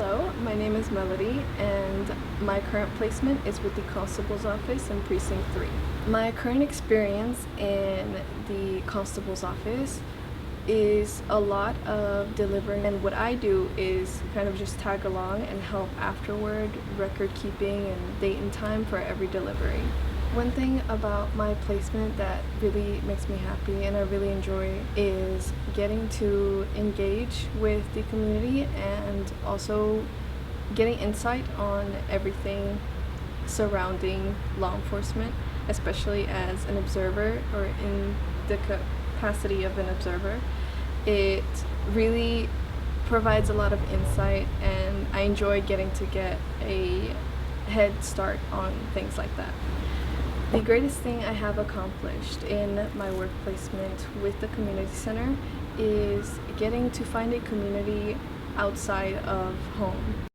Hello, my name is Melody and my current placement is with the Constable's office in Precinct 3. My current experience in the Constable's office is a lot of delivering, and what I do is kind of just tag along and help afterward, record keeping and date and time for every delivery. One thing about my placement that really makes me happy and I really enjoy is getting to engage with the community and also getting insight on everything surrounding law enforcement, especially as an observer or in the capacity of an observer. It really provides a lot of insight and I enjoy getting to get a head start on things like that. The greatest thing I have accomplished in my work placement with the community center is getting to find a community outside of home.